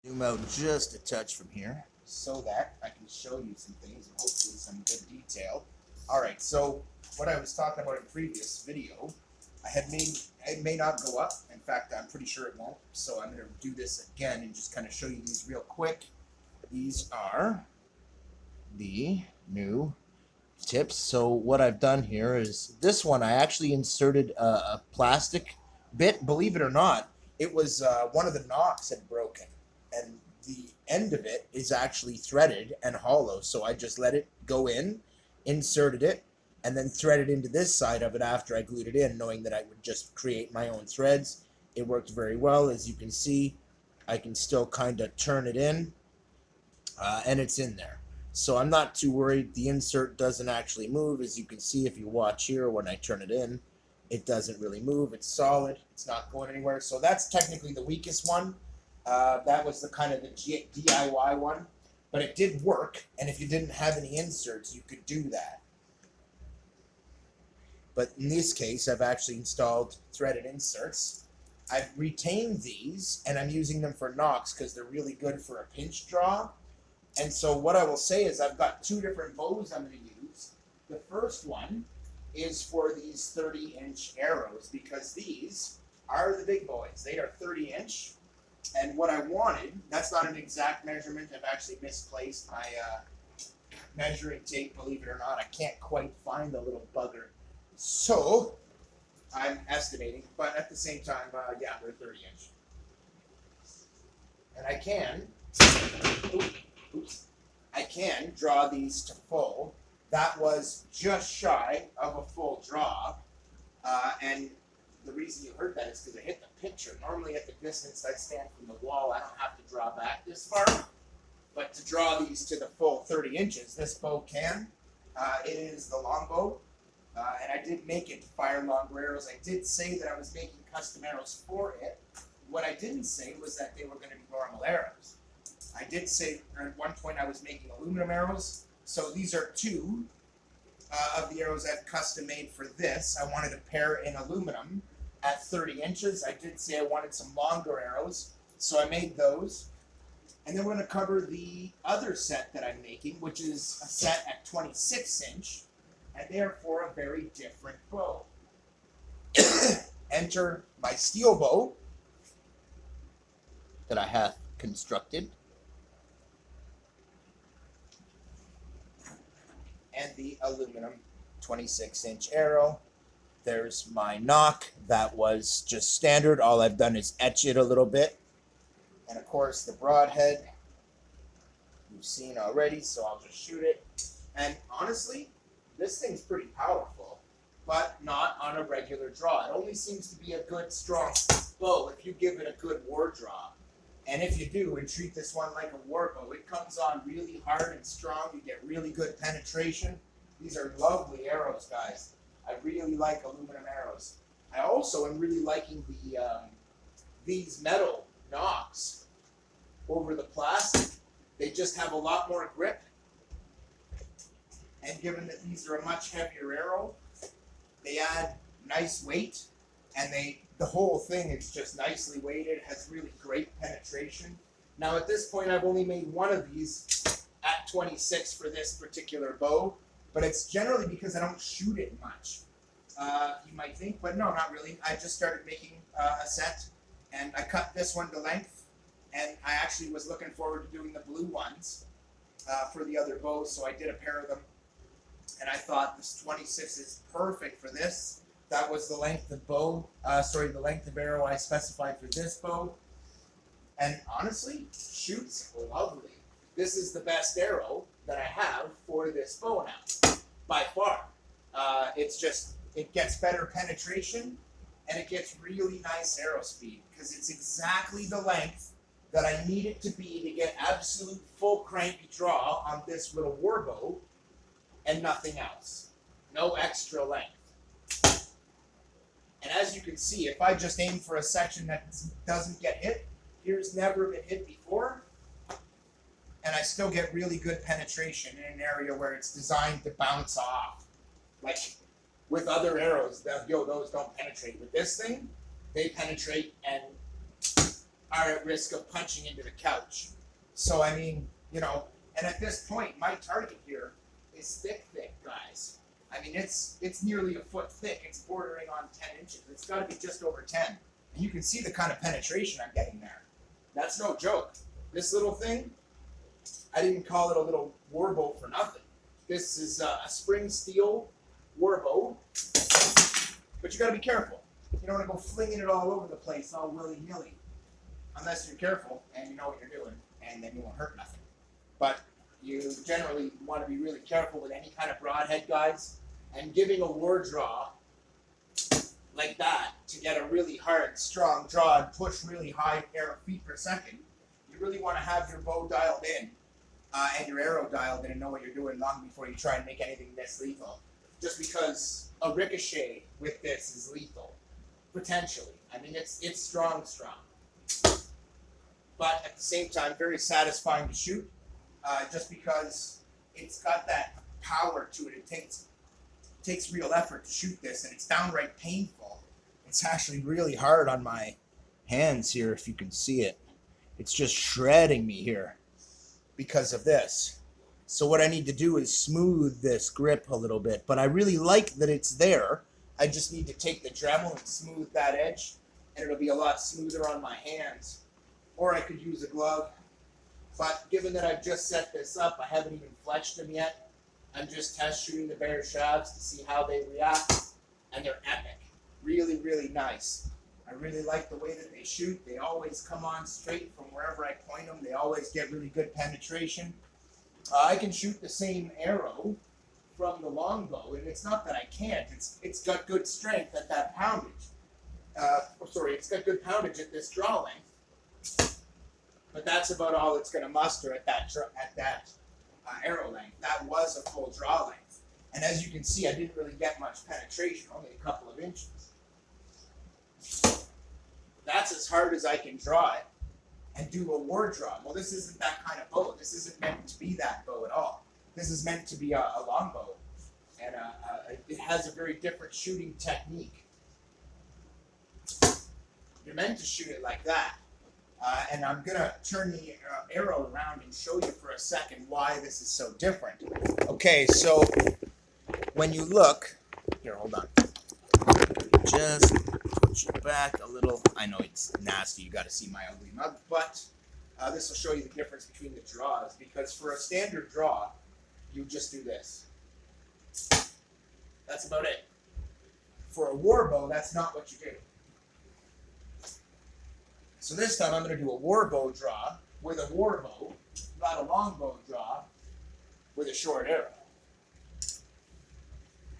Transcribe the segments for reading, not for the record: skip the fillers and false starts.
Zoom out just a touch from here so that I can show you some things and hopefully some good detail. All right, so what I was talking about in the previous video, it may not go up. In fact, I'm pretty sure it won't. So I'm going to do this again and just kind of show you these real quick. These are the new tips. So what I've done here is this one, I actually inserted a plastic bit. Believe it or not, it was one of the knocks had broken, and the end of it is actually threaded and hollow. So I just let it go in, inserted it, and then threaded into this side of it after I glued it in, knowing that I would just create my own threads. It worked very well. As you can see, I can still kind of turn it in, and it's in there. So I'm not too worried. The insert doesn't actually move. As you can see, if you watch here, when I turn it in, it doesn't really move. It's solid. It's not going anywhere. So that's technically the weakest one. That was the kind of the DIY one, but it did work. And if you didn't have any inserts, you could do that. But in this case, I've actually installed threaded inserts. I've retained these, and I'm using them for knocks because they're really good for a pinch draw. And so what I will say is I've got two different bows I'm going to use. The first one is for these 30-inch arrows because these are the big boys. They are 30-inch. And what I wanted, that's not an exact measurement. I've actually misplaced my measuring tape, believe it or not. I can't quite find the little bugger. So I'm estimating, but at the same time, yeah, they're 30-inch. And I can draw these to full. That was just shy of a full draw. And the reason you heard that is because I hit the picture. Normally at the distance I stand from the wall, I don't have to draw back this far. But to draw these to the full 30 inches, this bow can. It is the longbow. And I did make it to fire longer arrows. I did say that I was making custom arrows for it. What I didn't say was that they were going to be normal arrows. I did say at one point I was making aluminum arrows. So these are two of the arrows I've custom made for this. I wanted a pair in aluminum at 30 inches. I did say I wanted some longer arrows, so I made those. And then we're going to cover the other set that I'm making, which is a set at 26 inch, and therefore a very different bow. Enter my steel bow that I have constructed, and the aluminum 26-inch arrow. There's my nock. That was just standard. All I've done is etch it a little bit. And of course the broadhead you've seen already, so I'll just shoot it. And honestly, this thing's pretty powerful, but not on a regular draw. It only seems to be a good, strong bow if you give it a good war draw. And if you do, and treat this one like a war bow, it comes on really hard and strong. You get really good penetration. These are lovely arrows, guys. I really like aluminum arrows. I also am really liking these metal nocks over the plastic. They just have a lot more grip. And given that these are a much heavier arrow, they add nice weight, and the whole thing is just nicely weighted, has really great penetration. Now at this point I've only made one of these at 26 for this particular bow, but it's generally because I don't shoot it much. You might think, but no, not really. I just started making a set, and I cut this one to length, and I actually was looking forward to doing the blue ones for the other bows, so I did a pair of them, and I thought this 26 is perfect for this. That was the length of the length of arrow I specified for this bow. And honestly, shoots lovely. This is the best arrow that I have for this bow now, by far. It gets better penetration, and it gets really nice arrow speed, because it's exactly the length that I need it to be to get absolute full crank draw on this little war bow, and nothing else. No extra length. And as you can see, if I just aim for a section that doesn't get hit, here's never been hit before, and I still get really good penetration in an area where it's designed to bounce off. Like with other arrows, those don't penetrate. With this thing, they penetrate, and are at risk of punching into the couch. So I mean, you know, and at this point, my target here is thick, guys. I mean, it's nearly a foot thick. It's bordering on 10 inches. It's got to be just over 10. And you can see the kind of penetration I'm getting there. That's no joke. This little thing, I didn't call it a little war bow for nothing. This is a spring steel war bow, but you got to be careful. You don't want to go flinging it all over the place, all willy-nilly, unless you're careful and you know what you're doing, and then you won't hurt nothing. But you generally want to be really careful with any kind of broadhead, guys, and giving a war draw like that to get a really hard, strong draw and push really high feet per second. You really want to have your bow dialed in and your arrow dialed in and know what you're doing long before you try and make anything this lethal. Just because a ricochet with this is lethal, potentially. I mean, it's strong, but at the same time, very satisfying to shoot. Just because it's got that power to it. It takes real effort to shoot this, and it's downright painful. It's actually really hard on my hands here, if you can see it. It's just shredding me here because of this. So what I need to do is smooth this grip a little bit, but I really like that it's there. I just need to take the Dremel and smooth that edge, and it'll be a lot smoother on my hands. Or I could use a glove. But given that I've just set this up, I haven't even fletched them yet. I'm just test shooting the bare shafts to see how they react, and they're epic. Really, really nice. I really like the way that they shoot. They always come on straight from wherever I point them. They always get really good penetration. I can shoot the same arrow from the longbow, and it's not that I can't. It's got good strength at that poundage. It's got good poundage at this draw length. But that's about all it's going to muster at that arrow length. That was a full draw length. And as you can see, I didn't really get much penetration, only a couple of inches. That's as hard as I can draw it and do a war draw. Well, this isn't that kind of bow. This isn't meant to be that bow at all. This is meant to be a longbow. And it has a very different shooting technique. You're meant to shoot it like that. And I'm going to turn the arrow around and show you for a second why this is so different. Okay, so when you look, here, hold on. Just push it back a little. I know it's nasty, you got to see my ugly mug, but this will show you the difference between the draws, because for a standard draw, you just do this. That's about it. For a war bow, that's not what you do. So this time I'm going to do a war bow draw with a war bow, not a longbow draw with a short arrow.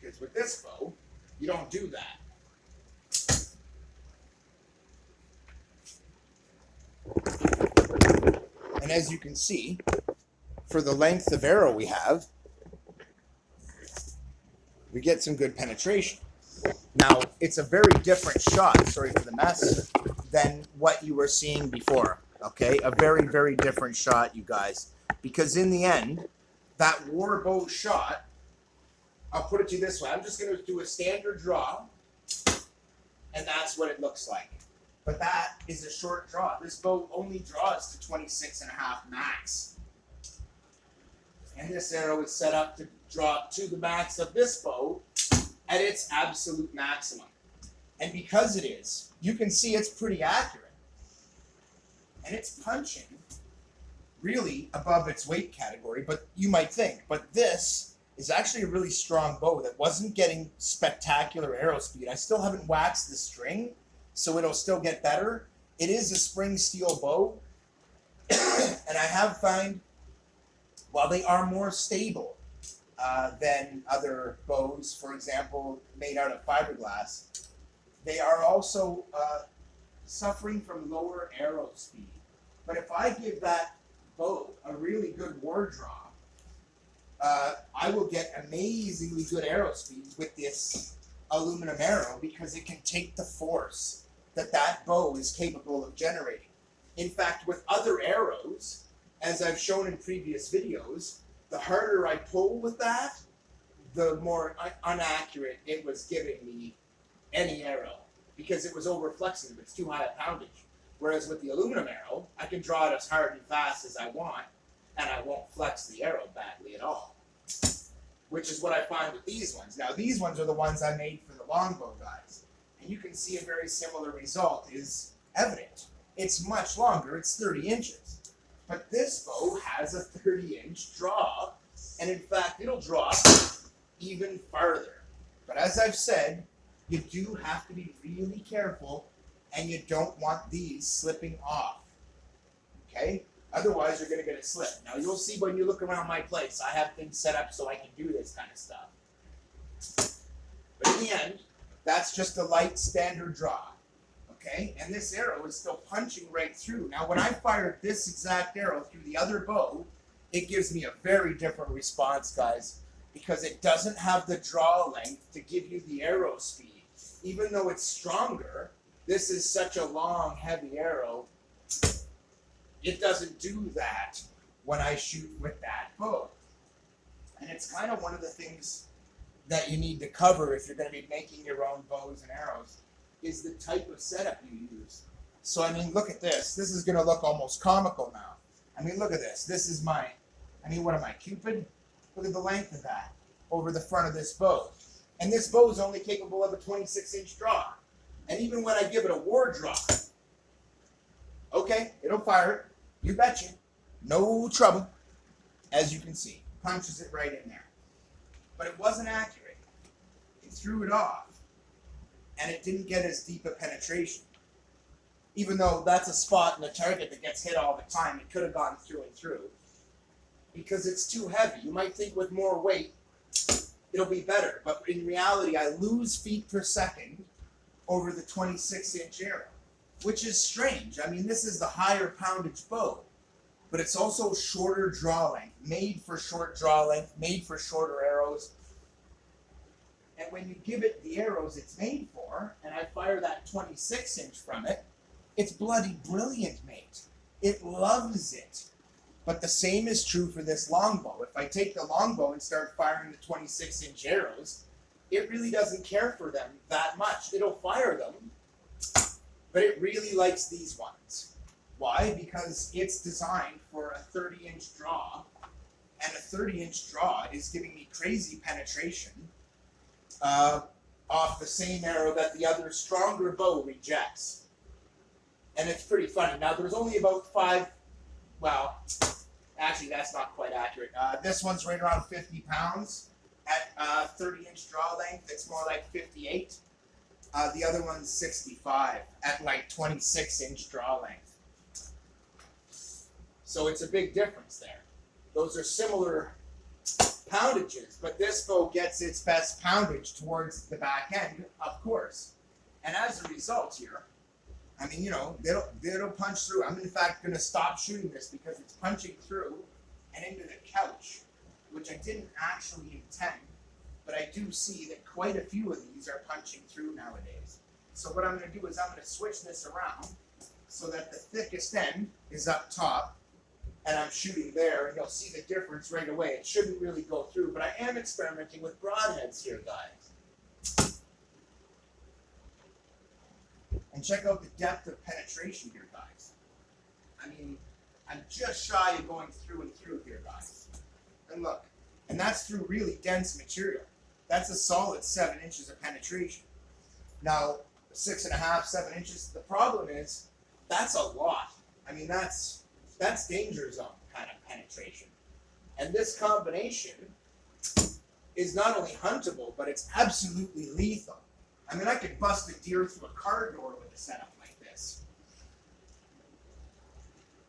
Because with this bow, you don't do that. And as you can see, for the length of arrow we have, we get some good penetration. Now, it's a very different shot, sorry for the mess, than what you were seeing before, okay? A very, very different shot, you guys. Because in the end, that war bow shot, I'll put it to you this way. I'm just going to do a standard draw, and that's what it looks like. But that is a short draw. This bow only draws to 26.5 max. And this arrow is set up to draw to the max of this bow at its absolute maximum. And because it is, you can see it's pretty accurate. And it's punching really above its weight category, but you might think, but this is actually a really strong bow that wasn't getting spectacular arrow speed. I still haven't waxed the string, so it'll still get better. It is a spring steel bow, and I have found, while they are more stable than other bows, for example, made out of fiberglass, they are also suffering from lower arrow speed. But if I give that bow a really good war draw, I will get amazingly good arrow speed with this aluminum arrow, because it can take the force that that bow is capable of generating. In fact, with other arrows, as I've shown in previous videos, the harder I pull with that, the more inaccurate it was giving me any arrow, because it was over flexible. It's too high a poundage. Whereas with the aluminum arrow, I can draw it as hard and fast as I want, and I won't flex the arrow badly at all. Which is what I find with these ones. Now, these ones are the ones I made for the longbow guys. And you can see a very similar result is evident. It's much longer, it's 30 inches. But this bow has a 30-inch draw, and in fact, it'll draw even farther. But as I've said, you do have to be really careful, and you don't want these slipping off. Okay? Otherwise, you're going to get it slip. Now, you'll see when you look around my place, I have things set up so I can do this kind of stuff. But in the end, that's just a light standard draw. Okay? And this arrow is still punching right through. Now, when I fired this exact arrow through the other bow, it gives me a very different response, guys, because it doesn't have the draw length to give you the arrow speed. Even though it's stronger, this is such a long, heavy arrow, it doesn't do that when I shoot with that bow. And it's kind of one of the things that you need to cover if you're going to be making your own bows and arrows, is the type of setup you use. So, I mean, look at this. This is going to look almost comical now. I mean, look at this. This is my, what am I, Cupid? Look at the length of that over the front of this bow. And this bow is only capable of a 26-inch draw. And even when I give it a war draw, okay, it'll fire it. You betcha. No trouble. As you can see, punches it right in there. But it wasn't accurate. It threw it off. And it didn't get as deep a penetration. Even though that's a spot in the target that gets hit all the time, it could have gone through and through. Because it's too heavy. You might think with more weight, it'll be better. But in reality, I lose feet per second over the 26-inch arrow. Which is strange. I mean, this is the higher poundage bow. But it's also shorter draw length. Made for short draw length. Made for shorter arrows. And when you give it the arrows it's made for, and I fire that 26-inch from it, it's bloody brilliant, mate. It loves it. But the same is true for this longbow. If I take the longbow and start firing the 26-inch arrows, it really doesn't care for them that much. It'll fire them, but it really likes these ones. Why? Because it's designed for a 30-inch draw, and a 30-inch draw is giving me crazy penetration off the same arrow that the other stronger bow rejects. And it's pretty funny. Now, there's only about actually, that's not quite accurate. This one's right around 50 pounds at 30-inch draw length. It's more like 58. The other one's 65 at like 26-inch draw length. So it's a big difference there. Those are similar poundages, but this bow gets its best poundage towards the back end, of course. And as a result here, I mean, they'll punch through. I'm in fact going to stop shooting this because it's punching through and into the couch, which I didn't actually intend, but I do see that quite a few of these are punching through nowadays. So what I'm going to do is I'm going to switch this around so that the thickest end is up top, and I'm shooting there, and you'll see the difference right away. It shouldn't really go through, but I am experimenting with broadheads here, guys. And check out the depth of penetration here, guys. I mean, I'm just shy of going through and through here, guys. And look, and that's through really dense material. That's a solid 7 inches of penetration. Now, 6.5, 7 inches, the problem is, that's a lot. I mean, that's danger zone kind of penetration. And this combination is not only huntable, but it's absolutely lethal. I mean, I could bust a deer through a car door with a setup like this.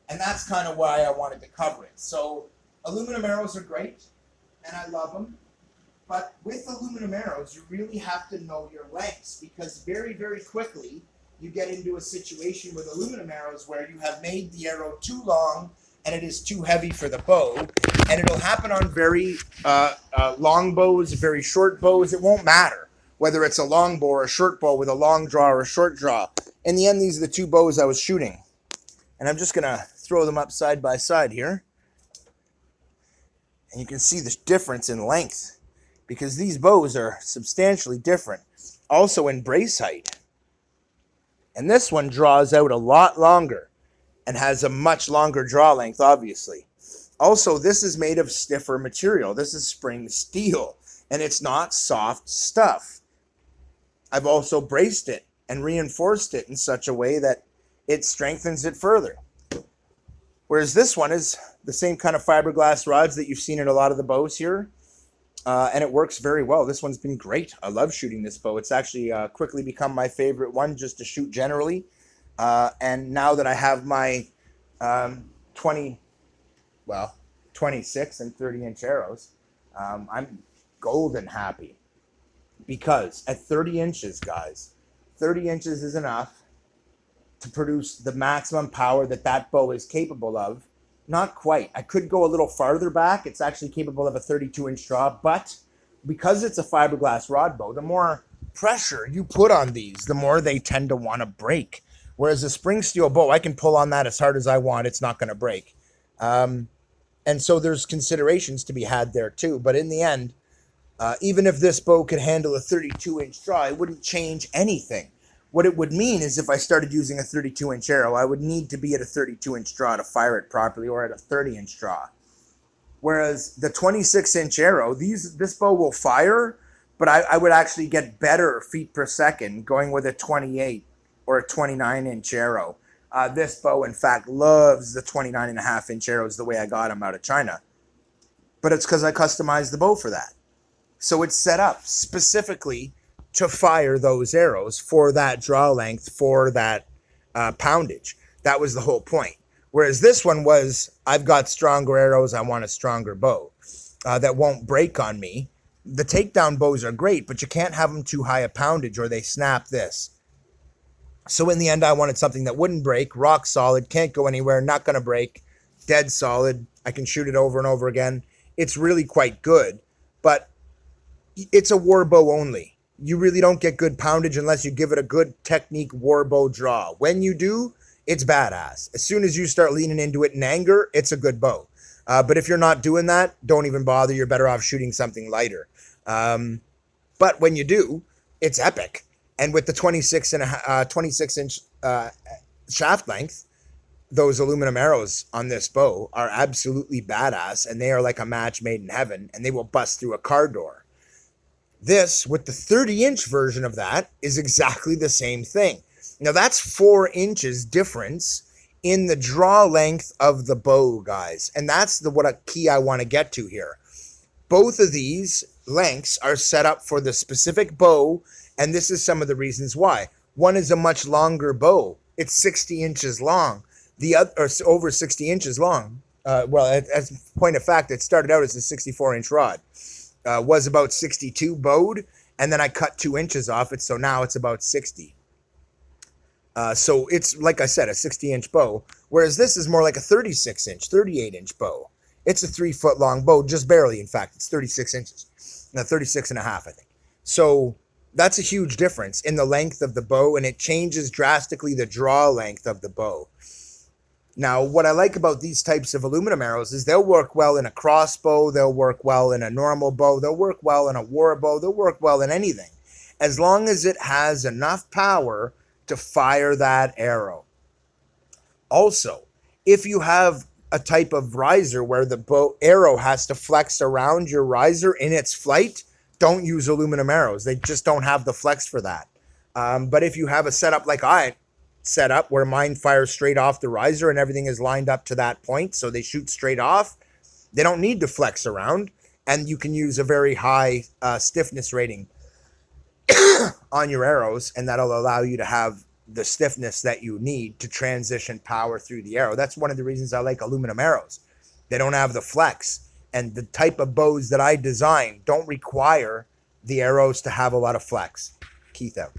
And that's kind of why I wanted to cover it. So, aluminum arrows are great, and I love them. But with aluminum arrows, you really have to know your lengths, because very, very quickly, you get into a situation with aluminum arrows where you have made the arrow too long, and it is too heavy for the bow. And it'll happen on very long bows, very short bows. It won't matter whether it's a long bow or a short bow with a long draw or a short draw. In the end, these are the two bows I was shooting. And I'm just going to throw them up side by side here. And you can see the difference in length, because these bows are substantially different. Also in brace height. And this one draws out a lot longer and has a much longer draw length, obviously. Also, this is made of stiffer material. This is spring steel, and it's not soft stuff. I've also braced it and reinforced it in such a way that it strengthens it further. Whereas this one is the same kind of fiberglass rods that you've seen in a lot of the bows here. And it works very well. This one's been great. I love shooting this bow. It's actually quickly become my favorite one just to shoot generally. And now that I have my 26 and 30-inch arrows, I'm golden happy. Because at 30 inches, guys, 30 inches is enough to produce the maximum power that that bow is capable of. Not quite. I could go a little farther back. It's actually capable of a 32-inch draw, but because it's a fiberglass rod bow, the more pressure you put on these, the more they tend to want to break. Whereas a spring steel bow, I can pull on that as hard as I want. It's not going to break. And so there's considerations to be had there too. But in the end, even if this bow could handle a 32-inch draw, it wouldn't change anything. What it would mean is if I started using a 32-inch arrow, I would need to be at a 32-inch draw to fire it properly, or at a 30-inch draw. Whereas the 26-inch arrow, this bow will fire, but I would actually get better feet per second going with a 28 or a 29-inch arrow. This bow, in fact, loves the 29.5-inch arrows the way I got them out of China. But it's because I customized the bow for that. So it's set up specifically to fire those arrows for that draw length, for that poundage. That was the whole point. Whereas this one was, I've got stronger arrows, I want a stronger bow that won't break on me. The takedown bows are great, but you can't have them too high a poundage or they snap this. So in the end, I wanted something that wouldn't break, rock solid, can't go anywhere, not going to break, dead solid. I can shoot it over and over again. It's really quite good, but it's a war bow only. You really don't get good poundage unless you give it a good technique war bow draw. When you do, it's badass. As soon as you start leaning into it in anger, it's a good bow. But if you're not doing that, don't even bother. You're better off shooting something lighter. But when you do, it's epic. And with the 26-inch shaft length, those aluminum arrows on this bow are absolutely badass, and they are like a match made in heaven, and they will bust through a car door. This, with the 30-inch version of that, is exactly the same thing. Now, that's 4 inches difference in the draw length of the bow, guys. And that's what a key I want to get to here. Both of these lengths are set up for the specific bow, and this is some of the reasons why. One is a much longer bow. It's 60 inches long. The other, or over 60 inches long. As a point of fact, it started out as a 64-inch rod. Was about 62 bowed, and then I cut 2 inches off it, so now it's about 60. So it's, like I said, a 60-inch bow, whereas this is more like a 36-inch, 38-inch bow. It's a 3-foot long bow, just barely, in fact. It's 36 inches. No, 36 and a half, I think. So that's a huge difference in the length of the bow, and it changes drastically the draw length of the bow. Now, what I like about these types of aluminum arrows is they'll work well in a crossbow, they'll work well in a normal bow, they'll work well in a war bow, they'll work well in anything, as long as it has enough power to fire that arrow. Also, if you have a type of riser where the bow arrow has to flex around your riser in its flight, don't use aluminum arrows. They just don't have the flex for that. But if you have a setup like I set up where mine fires straight off the riser and everything is lined up to that point, so they shoot straight off, they don't need to flex around, and you can use a very high stiffness rating on your arrows, and that'll allow you to have the stiffness that you need to transition power through the arrow. That's one of the reasons I like aluminum arrows. They don't have the flex, and the type of bows that I design don't require the arrows to have a lot of flex. Keith out.